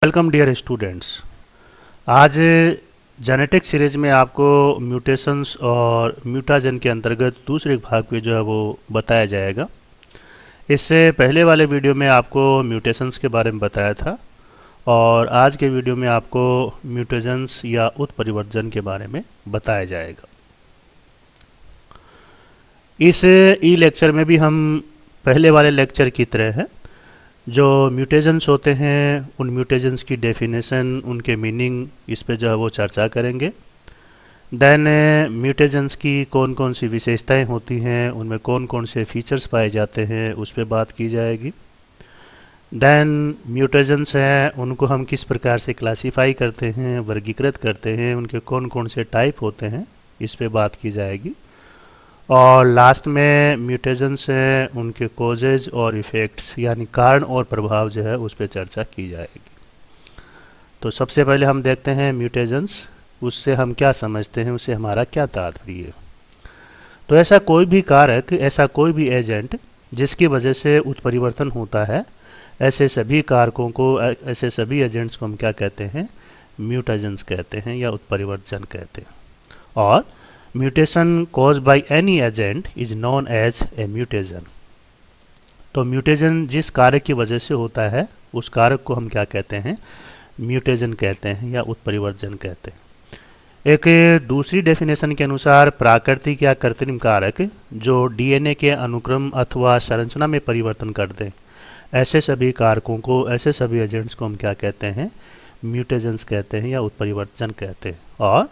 Welcome dear students. आज genetic series में आपको म्यूटेशंस और म्यूटाजन के अंतर्गत दूसरे भाग पे जो है वो बताया जाएगा। इससे पहले वाले वीडियो में आपको म्यूटेशंस के बारे में बताया था और आज के वीडियो में आपको म्यूटेशंस या उत्परिवर्तन के बारे में बताया जाएगा। इस ई लेक्चर में भी हम पहले वाले लेक्चर की तरह है, जो म्यूटेशंस होते हैं उन म्यूटेशंस की डेफिनेशन, उनके मीनिंग, इस पे जो है वो चर्चा करेंगे। देन म्यूटेशंस की कौन कौन सी विशेषताएं होती हैं, उनमें कौन कौन से फीचर्स पाए जाते हैं, उस पे बात की जाएगी। देन म्यूटेशंस हैं उनको हम किस प्रकार से क्लासीफाई करते हैं, वर्गीकृत करते हैं, उनके कौन कौन से टाइप होते हैं, इस पे बात की जाएगी। और लास्ट में म्यूटेशंस हैं उनके कॉजेज और इफ़ेक्ट्स, यानी कारण और प्रभाव जो है उस पर चर्चा की जाएगी। तो सबसे पहले हम देखते हैं म्यूटेशंस, उससे हम क्या समझते हैं, उससे हमारा क्या तात्पर्य है। तो ऐसा कोई भी कारक, ऐसा कोई भी एजेंट जिसकी वजह से उत्परिवर्तन होता है, ऐसे सभी कारकों को, ऐसे सभी एजेंट्स को हम क्या कहते हैं, म्यूटेशंस कहते हैं या उत्परिवर्तन कहते हैं। और mutation caused by any agent is known as a mutation। तो म्यूटेशन जिस कारक की वजह से होता है उस कारक को हम क्या कहते हैं, म्यूटेशन कहते हैं या उत्परिवर्तन कहते हैं। एक दूसरी डेफिनेशन के अनुसार प्राकृतिक या कृत्रिम कारक जो डीएनए के अनुक्रम अथवा संरचना में परिवर्तन कर दें, ऐसे सभी कारकों को, ऐसे सभी एजेंट्स को हम क्या कहते हैं, म्यूटेशंस कहते हैं या उत्परिवर्तन कहते हैं। और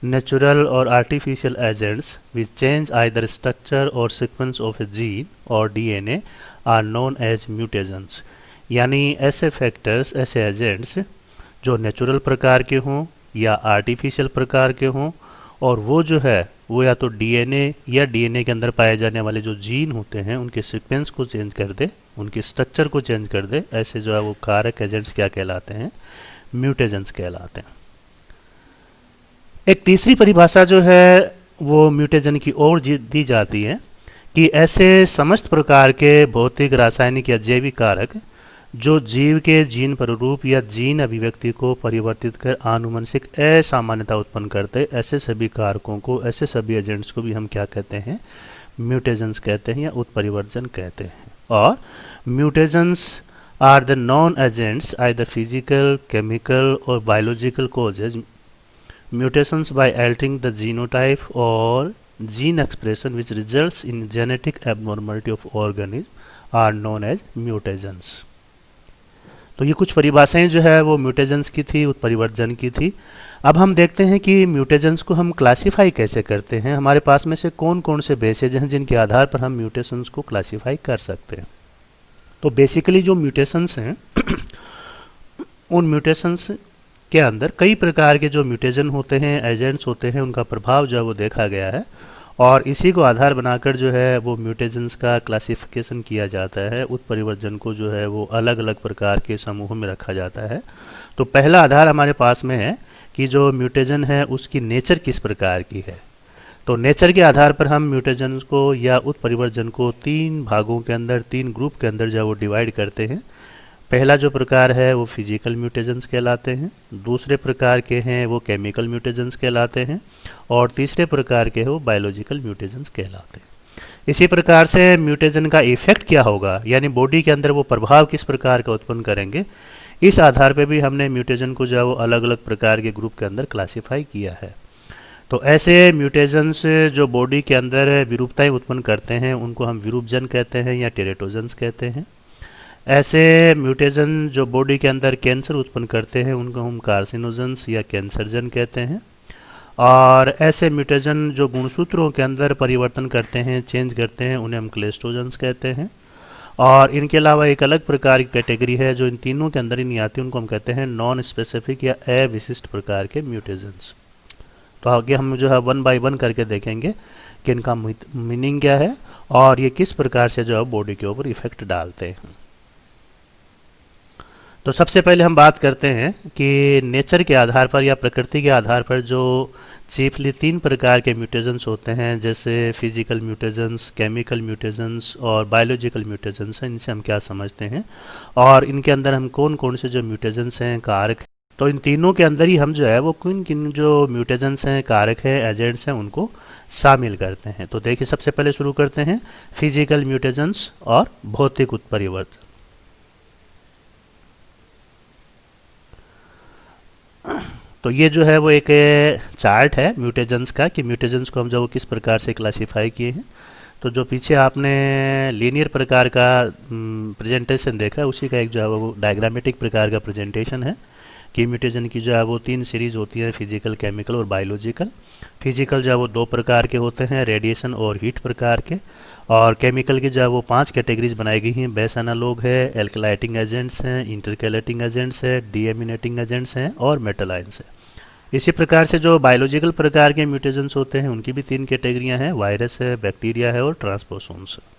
natural or artificial agents which change either structure or sequence of a gene or DNA are known as mutations। यानी ऐसे फैक्टर्स, ऐसे एजेंट्स जो नेचुरल प्रकार के हों या आर्टिफिशियल प्रकार के हों, और वो जो है वो या तो डीएनए या डीएनए के अंदर पाए जाने वाले जो जीन होते हैं उनके सीक्वेंस को चेंज कर दे, उनके स्ट्रक्चर को चेंज कर दे, ऐसे जो है वो कारक एजेंट्स क्या कहलाते हैं, म्यूटेशंस कहलाते हैं। एक तीसरी परिभाषा जो है वो म्यूटेशन की ओर दी जाती है कि ऐसे समस्त प्रकार के भौतिक, रासायनिक या जैविक कारक जो जीव के जीन प्ररूप या जीन अभिव्यक्ति को परिवर्तित कर आनुवंशिक असामान्यता उत्पन्न करते, ऐसे सभी कारकों को, ऐसे सभी एजेंट्स को भी हम क्या कहते हैं, म्यूटेशंस कहते हैं या उत्परिवर्तन कहते हैं। और mutations are the known agents either physical, chemical और biological causes. Mutations by altering the genotype or gene expression which results in genetic abnormality of organism are known as mutations। तो ये कुछ परिभाषाएं जो है वो म्यूटेशंस की थी, उत्परिवर्तन की थी। अब हम देखते हैं कि म्यूटेशंस को हम क्लासीफाई कैसे करते हैं, हमारे पास में से कौन कौन से बेसेज हैं जिनके आधार पर हम म्यूटेशंस को क्लासीफाई कर सकते हैं। तो बेसिकली जो म्यूटेशंस हैं उन म्यूटेशंस के अंदर कई प्रकार के जो म्यूटेशन होते हैं, एजेंट्स होते हैं, उनका प्रभाव जो है वो देखा गया है और इसी को आधार बनाकर जो है वो म्यूटेशंस का क्लासिफिकेशन किया जाता है। उत्परिवर्तन को जो है वो अलग अलग प्रकार के समूहों में रखा जाता है। तो पहला आधार हमारे पास में है कि जो म्यूटेशन है उसकी नेचर किस प्रकार की है। तो नेचर के आधार पर हम म्यूटेशन को या उत्परिवर्तन को तीन भागों के अंदर, तीन ग्रुप के अंदर जो है वो डिवाइड करते हैं। पहला जो प्रकार है वो फिजिकल म्यूटेशंस कहलाते हैं, दूसरे प्रकार के हैं वो केमिकल म्यूटेशंस कहलाते हैं और तीसरे प्रकार के हैं वो बायोलॉजिकल म्यूटेशंस कहलाते हैं। इसी प्रकार से म्यूटेशन का इफेक्ट क्या होगा, यानी बॉडी के अंदर वो प्रभाव किस प्रकार का उत्पन्न करेंगे, इस आधार पर भी हमने म्यूटेशन को जो है वो अलग अलग प्रकार के ग्रुप के अंदर क्लासीफाई किया है। तो ऐसे म्यूटेशंस जो बॉडी के अंदर विरूपताएं उत्पन्न करते हैं उनको हम विरूपजन कहते हैं या टेरेटोजन्स कहते हैं। ऐसे म्यूटेशन जो बॉडी के अंदर कैंसर उत्पन्न करते हैं उनको हम कार्सिनोजेंस या कैंसरजन कहते हैं। और ऐसे म्यूटेशन जो गुणसूत्रों के अंदर परिवर्तन करते हैं, चेंज करते हैं, उन्हें हम क्लेस्टोजेंस कहते हैं। और इनके अलावा एक अलग प्रकार की कैटेगरी है जो इन तीनों के अंदर ही नहीं आती, उनको हम कहते हैं नॉन स्पेसिफिक या अविशिष्ट प्रकार के म्यूटेशंस। तो आगे हम जो है वन बाय वन करके देखेंगे कि इनका मीनिंग क्या है और ये किस प्रकार से जो है बॉडी के ऊपर इफेक्ट डालते हैं। तो सबसे पहले हम बात करते हैं कि नेचर के आधार पर या प्रकृति के आधार पर जो चीफली 3 प्रकार के म्यूटेशंस होते हैं, जैसे फिजिकल म्यूटेशंस, केमिकल म्यूटेशंस और बायोलॉजिकल म्यूटेशंस हैं, इनसे हम क्या समझते हैं और इनके अंदर हम कौन कौन से जो म्यूटेशंस हैं, कारक हैं, तो इन तीनों के अंदर ही हम जो है वो किन किन जो म्यूटेशंस हैं, कारक हैं, एजेंट्स हैं, उनको शामिल करते हैं। तो देखिए सबसे पहले शुरू करते हैं फिजिकल म्यूटेशंस और भौतिक उत्परिवर्तन। तो ये जो है वो एक चार्ट है म्यूटेशंस का कि म्यूटेशंस को हम जो किस प्रकार से क्लासिफाई किए हैं। तो जो पीछे आपने लीनियर प्रकार का प्रेजेंटेशन देखा है, उसी का एक जो है वो डायग्रामेटिक प्रकार का प्रेजेंटेशन है कि म्यूटेशन की जो है वो 3 सीरीज होती है, फिजिकल, केमिकल और बायोलॉजिकल। फिजिकल जो है वो 2 प्रकार के होते हैं, रेडिएशन और हीट प्रकार के, और केमिकल की जो है वो 5 कैटेगरीज बनाई गई हैं। बेस एनालॉग है, एल्कलाइटिंग एजेंट्स हैं, इंटरकैलेटिंग एजेंट्स है, डीएमिनेटिंग एजेंट्स हैं और मेटल आयंस है। इसी प्रकार से जो बायोलॉजिकल प्रकार के म्यूटेशंस होते हैं उनकी भी 3 कैटेगरियां हैं, वायरस है, बैक्टीरिया है और ट्रांसपोसोम्स है।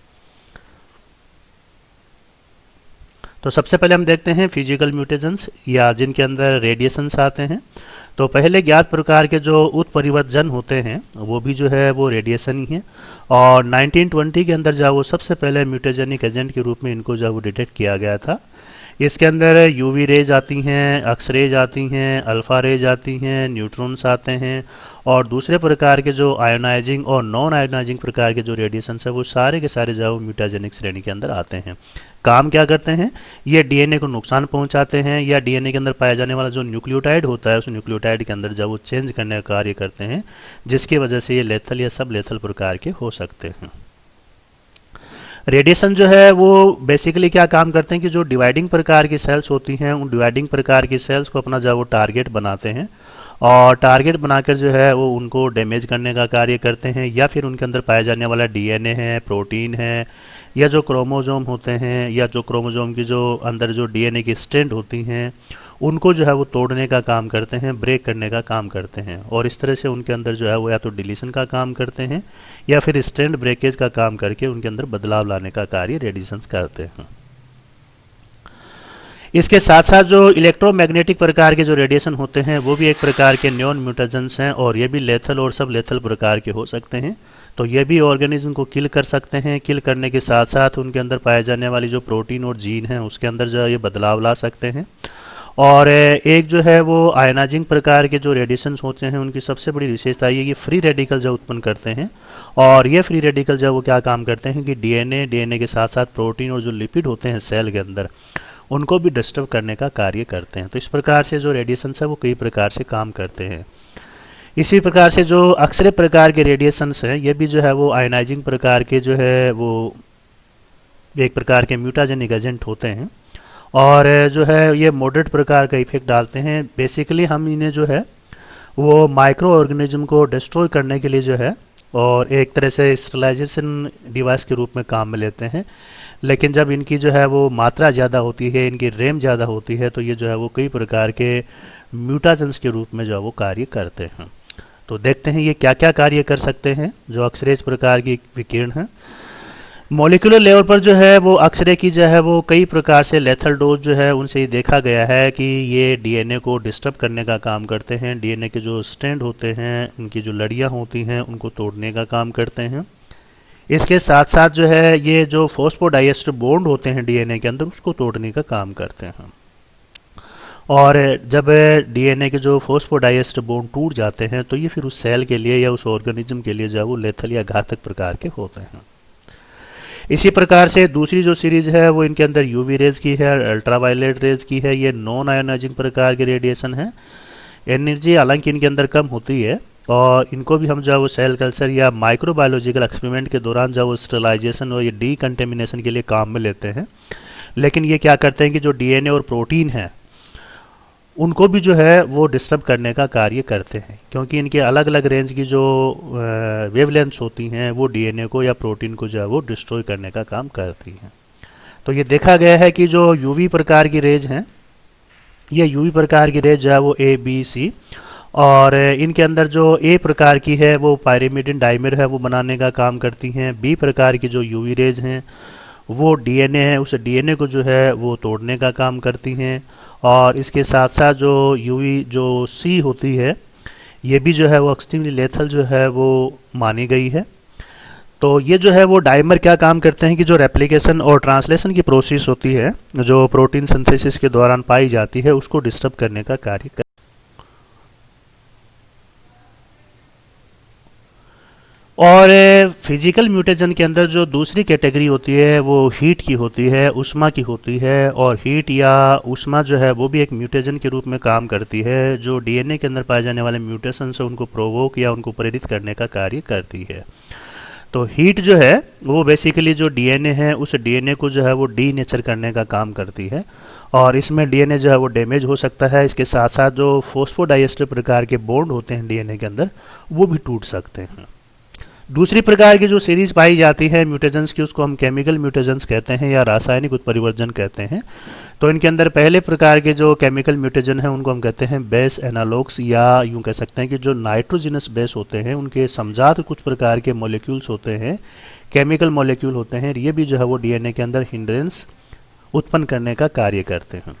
तो सबसे पहले हम देखते हैं फिजिकल म्यूटेशंस या जिनके अंदर रेडिएशंस आते हैं। तो पहले ज्ञात प्रकार के जो उत्परिवर्तन होते हैं वो भी जो है वो रेडिएशन ही है, और 1920 के अंदर जो वो सबसे पहले म्यूटेजेनिक एजेंट के रूप में इनको जो वो डिटेक्ट किया गया था। इसके अंदर यूवी रेज आती हैं, एक्स रेज आती हैं, अल्फ़ा रेज आती हैं, न्यूट्रॉन्स आते हैं और दूसरे प्रकार के जो आयोनाइजिंग और नॉन आयोनाइजिंग प्रकार के जो रेडिएशन है वो सारे के सारे जो म्यूटाजेनिक श्रेणी के अंदर आते हैं। काम क्या करते हैं, ये डीएनए को नुकसान पहुंचाते हैं या डीएनए के अंदर पाया जाने वाला जो न्यूक्लियोटाइड होता है उस न्यूक्लियोटाइड के अंदर जब वो चेंज करने का कार्य करते हैं, जिसकी वजह से ये लेथल या सब लेथल प्रकार के हो सकते हैं। रेडिएशन जो है वो बेसिकली क्या काम करते हैं कि जो डिवाइडिंग प्रकार की सेल्स होती हैं उन डिवाइडिंग प्रकार की सेल्स को अपना जो वो टारगेट बनाते हैं और टारगेट बनाकर जो है वो उनको डैमेज करने का कार्य करते हैं, या फिर उनके अंदर पाया जाने वाला डीएनए है, प्रोटीन है, या जो क्रोमोजोम होते हैं या जो क्रोमोजोम की जो अंदर जो डीएनए की स्ट्रैंड होती हैं उनको जो है वो तोड़ने का काम करते हैं, ब्रेक करने का काम करते हैं, और इस तरह से उनके अंदर जो है वो या तो डिलीशन का काम करते हैं या फिर स्ट्रैंड ब्रेकेज का काम करके उनके अंदर बदलाव लाने का कार्य रेडिएशंस करते हैं। इसके साथ साथ जो इलेक्ट्रोमैग्नेटिक प्रकार के जो रेडिएशन होते हैं वो भी एक प्रकार के न्यून म्यूटेशंस हैं और ये भी लेथल और सब लेथल प्रकार के हो सकते हैं। तो ये भी ऑर्गेनिज्म को किल कर सकते हैं, किल करने के साथ साथ उनके अंदर पाए जाने वाली जो प्रोटीन और जीन है उसके अंदर जो ये बदलाव ला सकते हैं। और एक जो है वो आयनाइजिंग प्रकार के जो रेडिएशंस होते हैं उनकी सबसे बड़ी विशेषता ये कि फ्री रेडिकल जो उत्पन्न करते हैं, और ये फ्री रेडिकल जो वो क्या काम करते हैं कि डीएनए के साथ साथ प्रोटीन और जो लिपिड होते हैं सेल के अंदर उनको भी डिस्टर्ब करने का कार्य करते हैं। तो इस प्रकार से जो रेडिएशंस है वो कई प्रकार से काम करते हैं। इसी प्रकार से जो एक्सरे प्रकार के रेडिएशंस हैं ये भी जो है वो आयनाइजिंग प्रकार के जो है वो एक प्रकार के म्यूटाजेनिक एजेंट होते हैं और जो है ये मॉडरेट प्रकार का इफेक्ट डालते हैं। बेसिकली हम इन्हें जो है वो माइक्रो ऑर्गेनिज्म को डिस्ट्रॉय करने के लिए जो है और एक तरह से स्टरलाइजेशन डिवाइस के रूप में काम में लेते हैं, लेकिन जब इनकी जो है वो मात्रा ज़्यादा होती है, इनकी रैम ज़्यादा होती है, तो ये जो है वो कई प्रकार के म्यूटाजेंस के रूप में जो है वो कार्य करते हैं। तो देखते हैं ये क्या क्या कार्य कर सकते हैं जो एक्सरेज प्रकार की विकिरण है। मॉलिक्यूलर लेवल पर जो है वो एक्सरे की जो है वो कई प्रकार से लेथल डोज जो है उनसे ये देखा गया है कि ये डीएनए को डिस्टर्ब करने का काम करते हैं, डीएनए के जो स्ट्रैंड होते हैं उनकी जो लड़ियाँ होती हैं उनको तोड़ने का काम करते हैं। इसके साथ साथ जो है ये जो फॉस्फोडाइएस्टर बॉन्ड होते हैं डीएनए के अंदर उसको तोड़ने का काम करते हैं, और जब डीएनए के जो फॉस्फोडाइएस्टर बॉन्ड टूट जाते हैं तो ये फिर उस सेल के लिए या उस ऑर्गेनिज्म के लिए जो है वो लेथल या घातक प्रकार के होते हैं। इसी प्रकार से दूसरी जो सीरीज है वो इनके अंदर यूवी रेज की है, अल्ट्रावायलेट रेज की है। ये नॉन आयोनाइजिंग प्रकार के रेडिएशन है। एनर्जी हालांकि इनके अंदर कम होती है और इनको भी हम जो है वो सेल कल्चर या माइक्रोबायोलॉजिकल एक्सपेरिमेंट के दौरान जो है वो स्टरलाइजेशन और ये डीकंटेमिनेशन के लिए काम में लेते हैं, लेकिन ये क्या करते हैं कि जो डीएनए और प्रोटीन है उनको भी जो है वो डिस्टर्ब करने का कार्य करते हैं, क्योंकि इनके अलग अलग रेंज की जो वेवलेंथ्स होती हैं वो डीएनए को या प्रोटीन को जो है वो डिस्ट्रॉय करने का काम करती हैं। तो ये देखा गया है कि जो यूवी प्रकार की रेज हैं, ये यूवी प्रकार की रेज जो है वो ए बी सी, और इनके अंदर जो ए प्रकार की है वो पायरिमिडिन डाइमर है वो बनाने का काम करती हैं। बी प्रकार की जो यूवी रेज हैं वो डीएनए है उस डीएनए को जो है वो तोड़ने का काम करती हैं। और इसके साथ साथ जो यूवी जो सी होती है ये भी जो है वो एक्सट्रीमली लेथल जो है वो मानी गई है। तो ये जो है वो डाइमर क्या काम करते हैं कि जो रेप्लिकेशन और ट्रांसलेशन की प्रोसेस होती है जो प्रोटीन सिंथेसिस के दौरान पाई जाती है उसको डिस्टर्ब करने का कार्य कर। और फिजिकल म्यूटेशन के अंदर जो दूसरी कैटेगरी होती है वो हीट की होती है, ऊष्मा की होती है। और हीट या ऊष्मा जो है वो भी एक म्यूटेशन के रूप में काम करती है जो डीएनए के अंदर पाए जाने वाले म्यूटेशन से उनको प्रोवोक या उनको प्रेरित करने का कार्य करती है। तो हीट जो है वो बेसिकली जो डीएनए है उस डीएनए को जो है वो डीनेचर करने का काम करती है और इसमें डीएनए जो है वो डैमेज हो सकता है। इसके साथ साथ जो फॉस्फोडाइएस्टर प्रकार के बॉन्ड होते हैं डीएनए के अंदर वो भी टूट सकते हैं। दूसरी प्रकार की जो सीरीज पाई जाती है म्यूटेशंस की उसको हम केमिकल म्यूटेशंस कहते हैं या रासायनिक उत्परिवर्तन कहते हैं। तो इनके अंदर पहले प्रकार के जो केमिकल म्यूटेशन हैं उनको हम कहते हैं बेस एनालॉग्स या यूं कह सकते हैं कि जो नाइट्रोजिनस बेस होते हैं उनके समजात कुछ प्रकार के मॉलिक्यूल्स होते हैं, केमिकल मॉलिक्यूल होते हैं, ये भी जो है वो डीएनए के अंदर हिंड्रेंस उत्पन्न करने का कार्य करते हैं।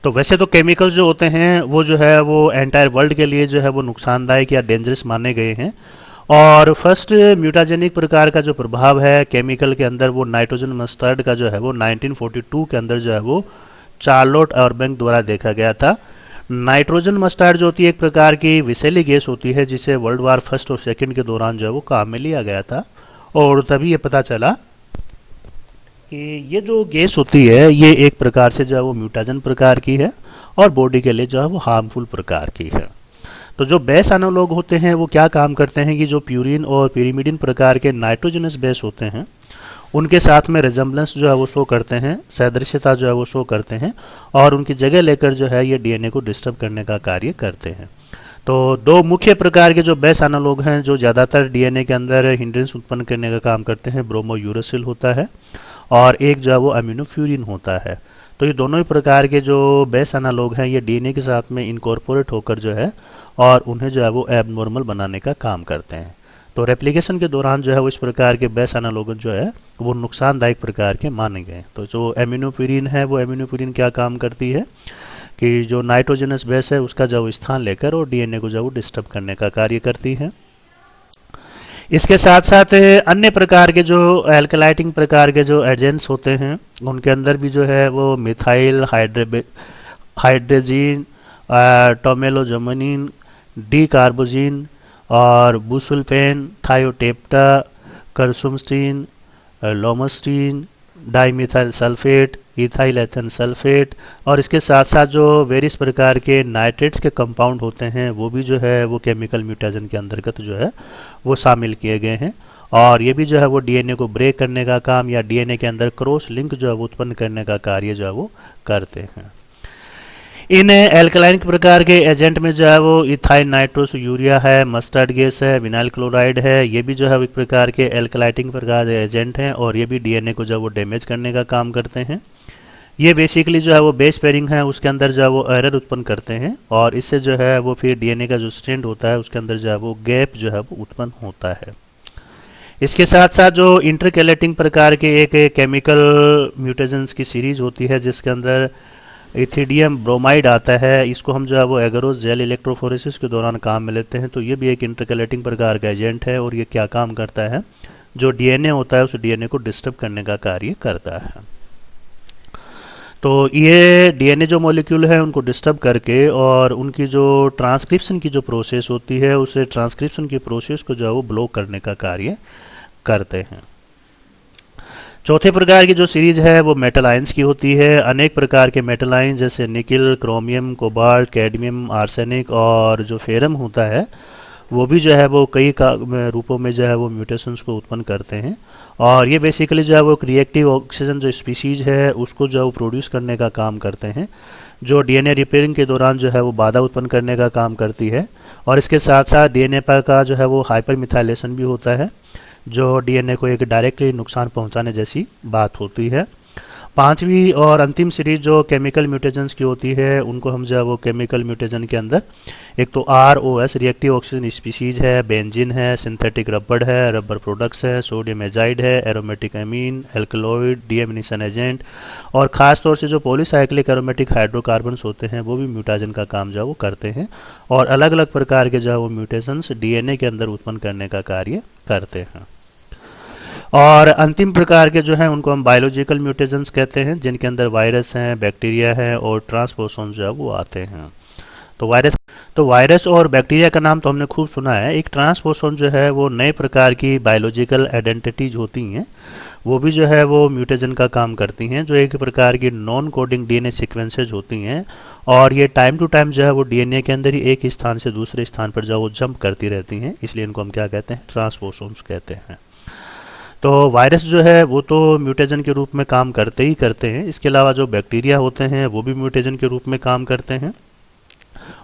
तो वैसे तो केमिकल जो होते हैं वो जो है वो एंटायर वर्ल्ड के लिए जो है वो नुकसानदायक या डेंजरस माने गए हैं। और फर्स्ट म्यूटाजेनिक प्रकार का जो प्रभाव है केमिकल के अंदर वो नाइट्रोजन मस्टर्ड का जो है वो 1942 के अंदर जो है वो चार्लोट ऑरबैंक द्वारा देखा गया था। नाइट्रोजन मस्टर्ड जो होती है एक प्रकार की विषैली गैस होती है जिसे वर्ल्ड वार फर्स्ट और सेकंड के दौरान जो है वो काम में लिया गया था और तभी ये पता चला कि ये जो गैस होती है ये एक प्रकार से जो है वो म्यूटाजन प्रकार की है और बॉडी के लिए जो है वो हार्मफुल प्रकार की है। तो जो बेस एनालॉग होते हैं वो क्या काम करते हैं कि जो प्यूरिन और pyrimidine प्रकार के नाइट्रोजनस बेस होते हैं उनके साथ में रिजेम्बलेंस जो है वो शो करते हैं, सदृश्यता जो है वो शो करते हैं और उनकी जगह लेकर जो है ये डीएनए को डिस्टर्ब करने का कार्य करते हैं। तो दो मुख्य प्रकार के जो बेस एनालॉग हैं जो ज़्यादातर डीएनए के अंदर हिंड्रेंस उत्पन्न करने का काम करते हैं, ब्रोमोयूरेसिल होता है और एक जो है वो अमीनोफ्यूरिन होता है। तो ये दोनों ही प्रकार के जो बेस एनालॉग हैं ये डीएनए के साथ में इनकॉर्पोरेट होकर जो है और उन्हें जो है वो एबनॉर्मल बनाने का काम करते हैं। तो रेप्लिकेशन के दौरान जो है वो इस प्रकार के बेस एनालॉग जो है वो नुकसानदायक प्रकार के माने गए। तो जो एमिनोप्यूरिन है वो एमिनोप्यूरिन क्या काम करती है कि जो नाइट्रोजनस बेस है उसका जो स्थान लेकर और डीएनए को जो वो डिस्टर्ब करने का कार्य करती है। इसके साथ साथ अन्य प्रकार के जो एल्कलाइटिंग प्रकार के जो एजेंट्स होते हैं उनके अंदर भी जो है वो मिथाइल हाइड्रोजीन, टोमेलोजोमनिन, डी कार्बोजिन और busulfan, thiotepa, carmustine, lomustine, dimethyl sulphate, ethyl ethane sulphate और इसके साथ साथ जो वेरियस प्रकार के नाइट्रेट्स के कंपाउंड होते हैं वो भी जो है वो केमिकल म्यूटेशन के अंतर्गत जो है वो शामिल किए गए हैं और ये भी जो है वो डीएनए को ब्रेक करने का काम या डीएनए के अंदर क्रॉस लिंक जो है वो उत्पन्न करने का कार्य जो है वो करते हैं। इन एल्कलाइन प्रकार के एजेंट में जो है वो इथाइल नाइट्रोस यूरिया है, मस्टर्ड गैस है, विनाइल क्लोराइड है, ये भी जो है एक प्रकार के एल्कलाइटिंग प्रकार के एजेंट हैं और ये भी डीएनए को जो है वो डैमेज करने का काम करते हैं। ये बेसिकली जो है वो बेस पेयरिंग है उसके अंदर जो है वो एरर उत्पन्न करते हैं और इससे जो है वो फिर डीएनए का जो स्ट्रैंड होता है उसके अंदर जो है वो गैप जो है वो उत्पन्न होता है। इसके साथ साथ जो इंटरकैलेटिंग प्रकार के एक केमिकल म्यूटेशंस की सीरीज होती है जिसके अंदर इथिडियम ब्रोमाइड आता है, इसको हम जो है वो एगरोस जेल इलेक्ट्रोफोरेसिस के दौरान काम में लेते हैं। तो ये भी एक इंटरकैलेटिंग प्रकार का एजेंट है और ये क्या काम करता है, जो डीएनए होता है उस डीएनए को डिस्टर्ब करने का कार्य करता है। तो ये डीएनए जो मॉलिक्यूल है उनको डिस्टर्ब करके और उनकी जो ट्रांसक्रिप्शन की जो प्रोसेस होती है उसे ट्रांसक्रिप्शन की प्रोसेस को जो है वो ब्लॉक करने का कार्य करते हैं। चौथे प्रकार की जो सीरीज है वो मेटल आयंस की होती है। अनेक प्रकार के मेटल आयन जैसे nickel, chromium, cobalt, cadmium, arsenic और जो फेरम होता है वो भी जो है वो कई रूपों में जो है वो म्यूटेशंस को उत्पन्न करते हैं और ये बेसिकली जो है वो रिएक्टिव ऑक्सीजन जो स्पीशीज है उसको जो है वो प्रोड्यूस करने का काम करते हैं, जो डीएनए रिपेयरिंग के दौरान जो है वो बाधा उत्पन्न करने का काम करती है। और इसके साथ साथ डीएनए पर का जो है वो हाइपर मिथाइलेशन भी होता है जो डीएनए को एक डायरेक्टली नुकसान पहुंचाने जैसी बात होती है। पांचवी और अंतिम सीरीज जो केमिकल म्यूटेशंस की होती है उनको हम जो है वो केमिकल म्यूटेशन के अंदर एक तो ROS रिएक्टिव ऑक्सीजन स्पीसीज है, बेंजीन है, सिंथेटिक रबर है, रबर प्रोडक्ट्स है, सोडियम एजाइड है, एरोमेटिक अमीन, एल्कलॉइड, डीएमिनेशन एजेंट और ख़ास तौर से जो पॉलीसाइक्लिक एरोमेटिक हाइड्रोकार्बन्स होते हैं वो भी म्यूटेशन का काम जो है वो करते हैं और अलग अलग प्रकार के जो है वो म्यूटेशंस DNA के अंदर उत्पन्न करने का कार्य करते हैं। और अंतिम प्रकार के जो हैं उनको हम बायोलॉजिकल म्यूटेशंस कहते हैं, जिनके अंदर वायरस हैं, बैक्टीरिया हैं और ट्रांसपोसोन जो है वो आते हैं। तो वायरस और बैक्टीरिया का नाम तो हमने खूब सुना है। एक ट्रांसपोसोन जो है वो नए प्रकार की बायोलॉजिकल आइडेंटिटीज होती हैं, वो भी जो है वो म्यूटेशन का काम करती हैं, जो एक प्रकार की नॉन कोडिंग DNA सीक्वेंसेज होती हैं और ये टाइम टू टाइम जो है वो DNA के अंदर ही एक स्थान से दूसरे स्थान पर जो है वो जंप करती रहती हैं, इसलिए इनको हम क्या कहते हैं, ट्रांसपोसोन्स कहते हैं। तो वायरस जो है वो तो म्यूटेशन के रूप में काम करते ही करते हैं, इसके अलावा जो बैक्टीरिया होते हैं वो भी म्यूटेशन के रूप में काम करते हैं।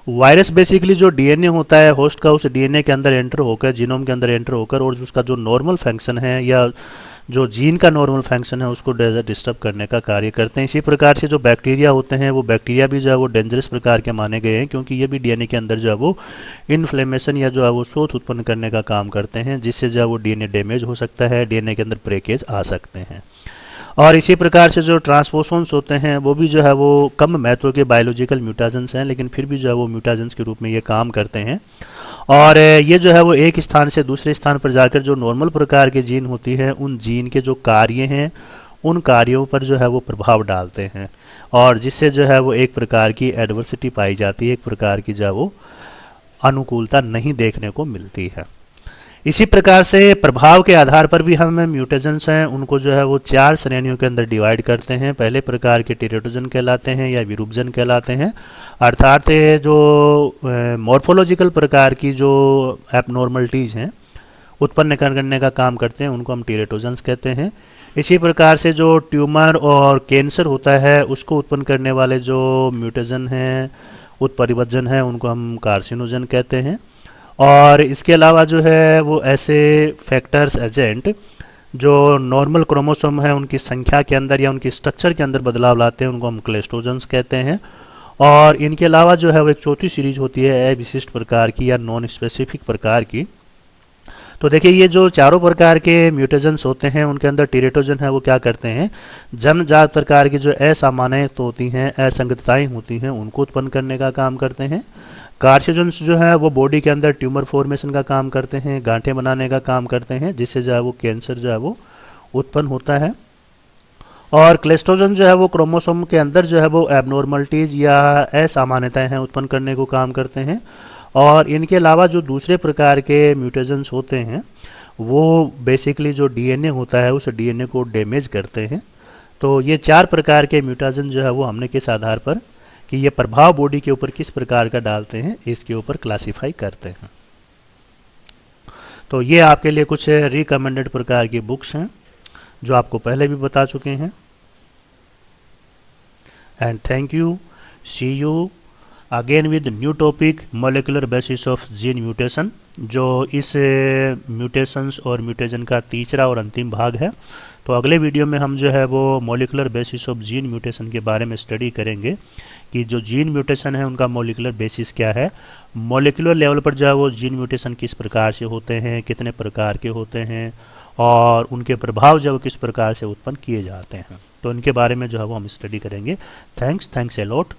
वायरस बेसिकली जो DNA होता है होस्ट का, उस DNA के अंदर एंटर होकर, जीनोम के अंदर एंटर होकर और उसका जो नॉर्मल फंक्शन है या जो जीन का नॉर्मल फंक्शन है उसको डिस्टर्ब करने का कार्य करते हैं। इसी प्रकार से जो बैक्टीरिया होते हैं वो बैक्टीरिया भी जो है वो डेंजरस प्रकार के माने गए हैं, क्योंकि ये भी DNA के अंदर जो है वो इन्फ्लेमेशन या जो है वो शोथ उत्पन्न करने का काम करते हैं, जिससे जो है वो DNA डैमेज हो सकता है, DNA के अंदर ब्रेकेज आ सकते हैं। और इसी प्रकार से जो ट्रांसपोसोन्स होते हैं वो भी जो है वो कम महत्व के बायोलॉजिकल म्यूटेशंस हैं, लेकिन फिर भी जो है वो म्यूटेशंस के रूप में ये काम करते हैं और ये जो है वो एक स्थान से दूसरे स्थान पर जाकर जो नॉर्मल प्रकार के जीन होती है उन जीन के जो कार्य हैं उन कार्यों पर जो है वो प्रभाव डालते हैं और जिससे जो है वो एक प्रकार की एडवर्सिटी पाई जाती है, एक प्रकार की जो है वो अनुकूलता नहीं देखने को मिलती है। इसी प्रकार से प्रभाव के आधार पर भी हम म्यूटेशंस हैं उनको जो है वो 4 श्रेणियों के अंदर डिवाइड करते हैं। पहले प्रकार के टेरेटोजन कहलाते हैं या विरूपजन कहलाते हैं, अर्थात जो मॉर्फोलॉजिकल प्रकार की जो एबनॉर्मलिटीज़ हैं उत्पन्न करने का काम करते हैं उनको हम टेरेटोजन्स कहते हैं। इसी प्रकार से जो ट्यूमर और कैंसर होता है उसको उत्पन्न करने वाले जो म्यूटेशन हैं, उत्परिवर्जन है, उनको हम कार्सिनोजन कहते हैं। और इसके अलावा जो है वो ऐसे फैक्टर्स एजेंट जो नॉर्मल क्रोमोसोम है उनकी संख्या के अंदर या उनकी स्ट्रक्चर के अंदर बदलाव लाते हैं उनको हम क्लेस्टोजन्स कहते हैं। और इनके अलावा जो है वो एक चौथी सीरीज होती है अविशिष्ट प्रकार की या नॉन स्पेसिफिक प्रकार की। तो देखिए ये जो चारों प्रकार के म्यूटेशंस होते हैं उनके अंदर टेरेटोजन है वो क्या करते हैं, जन्मजात प्रकार की जो असामान्यता होती हैं, असंगतताएं होती हैं, उनको उत्पन्न करने का काम करते हैं। कार्सिनोजेंस जो है वो बॉडी के अंदर ट्यूमर फॉर्मेशन का काम करते हैं, गांठें बनाने का काम करते हैं, जिससे जो है वो कैंसर जो है वो उत्पन्न होता है। और क्लेस्टोजन जो है वो क्रोमोसोम के अंदर जो है वो एबनॉर्मलिटीज़ या असामान्यताएं हैं उत्पन्न करने को काम करते हैं। और इनके अलावा जो दूसरे प्रकार के म्यूटेशंस होते हैं वो बेसिकली जो DNA होता है उस DNA को डैमेज करते हैं। तो ये 4 प्रकार के म्यूटेशन जो है वो हमने किस आधार पर कि ये प्रभाव बॉडी के ऊपर किस प्रकार का डालते हैं इसके ऊपर क्लासिफाई करते हैं। तो ये आपके लिए कुछ रिकमेंडेड प्रकार की बुक्स हैं जो आपको पहले भी बता चुके हैं। And thank you, see you again with new topic molecular basis of gene mutation, जो इस म्यूटेशंस और म्यूटेशन का तीसरा और अंतिम भाग है। तो अगले वीडियो में हम जो है वो molecular basis of gene mutation के बारे में स्टडी करेंगे कि जो जीन म्यूटेशन है उनका मॉलिक्यूलर बेसिस क्या है, मॉलिक्यूलर लेवल पर जो है वो जीन म्यूटेशन किस प्रकार से होते हैं, कितने प्रकार के होते हैं और उनके प्रभाव जो किस प्रकार से उत्पन्न किए जाते हैं। तो इनके बारे में जो है वो हम स्टडी करेंगे। Thanks a lot.